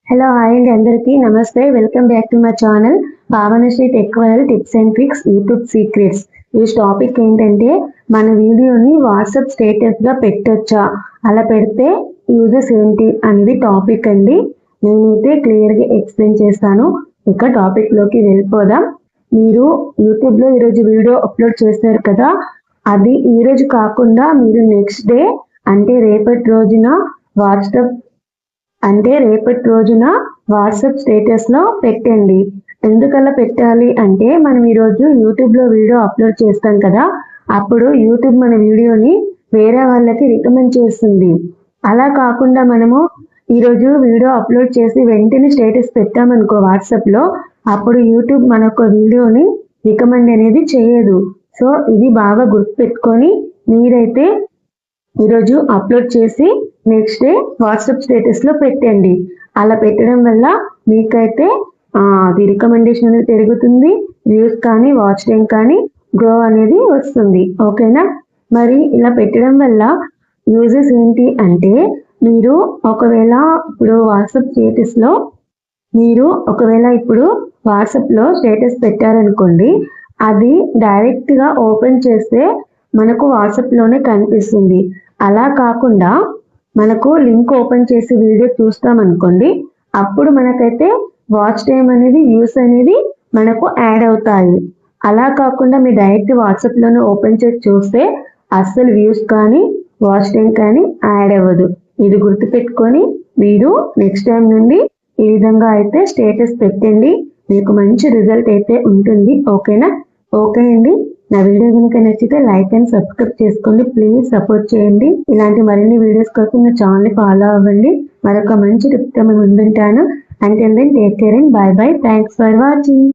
Hello hi అండి అందరికీ నమస్తే welcome back to my channel Bhavanasri tech world tips and tricks YouTube secrets. ఈ topic ఏంటంటే మన వీడియోని వాట్సాప్ స్టేటస్ గా పెట్టొచ్చా, అలా పెడితే యూజెస్ ఏంటి అనేది టాపిక్ అండి. నేనైతే క్లియర్ గా ఎక్స్ప్లెయిన్ చేస్తాను. ఇక టాపిక్ లోకి వెళ్ళిపోదాం. మీరు యూట్యూబ్ లో ఈరోజు వీడియో అప్లోడ్ చేస్తారు కదా, అది ఈ రోజు కాకుండా మీరు నెక్స్ట్ డే అంటే రేపటి రోజున వాట్సాప్ స్టేటస్ లో పెట్టండి. ఎందుకలా పెట్టాలి అంటే మనం ఈరోజు యూట్యూబ్ లో వీడియో అప్లోడ్ చేస్తాం కదా, అప్పుడు యూట్యూబ్ మన వీడియోని వేరే వాళ్ళకి రికమెండ్ చేస్తుంది. అలా కాకుండా మనము ఈరోజు వీడియో అప్లోడ్ చేసి వెంటనే స్టేటస్ పెట్టామనుకో వాట్సాప్ లో, అప్పుడు యూట్యూబ్ మన వీడియోని రికమెండ్ అనేది చేయదు. సో ఇది బాగా గుర్తుపెట్టుకొని మీరైతే ఈరోజు అప్లోడ్ చేసి నెక్స్ట్ డే వాట్సాప్ స్టేటస్ లో పెట్టండి. అలా పెట్టడం వల్ల మీకైతే అది రికమెండేషన్ అనేది పెరుగుతుంది, వ్యూస్ కానీ వాచ్ టైం కానీ గ్రో అనేది వస్తుంది. ఓకేనా? మరి ఇలా పెట్టడం వల్ల యూజెస్ ఏంటి అంటే, మీరు ఒకవేళ ఇప్పుడు వాట్సాప్ లో స్టేటస్ పెట్టారనుకోండి, అది డైరెక్ట్ గా ఓపెన్ చేస్తే మనకు వాట్సాప్ లోనే కనిపిస్తుంది. అలా కాకుండా మనకు లింక్ ఓపెన్ చేసి వీడియో చూస్తాం అనుకోండి, అప్పుడు మనకైతే వాచ్ టైం అనేది వ్యూస్ అనేది మనకు యాడ్ అవుతాయి. అలా కాకుండా మీరు డైరెక్ట్ వాట్సాప్ లోనే ఓపెన్ చేసి చూస్తే అస్సలు వ్యూస్ కానీ వాచ్ టైం కానీ యాడ్ అవ్వదు. ఇది గుర్తుపెట్టుకొని మీరు నెక్స్ట్ టైం నుండి ఈ విధంగా అయితే స్టేటస్ పెట్టండి. మీకు మంచి రిజల్ట్ అయితే ఉంటుంది. ఓకేనా? ఓకే అండి. నా వీడియో కనుక నచ్చితే లైక్ అండ్ సబ్స్క్రైబ్ చేసుకోండి. ప్లీజ్ సపోర్ట్ చేయండి. ఇలాంటి మరిన్ని వీడియోస్ కోసం నా ఛానల్ ఫాలో అవ్వండి. మరొక మంచి టిప్ తో మేము ముందుంటాను. Until then take care and bye bye. Thanks for watching.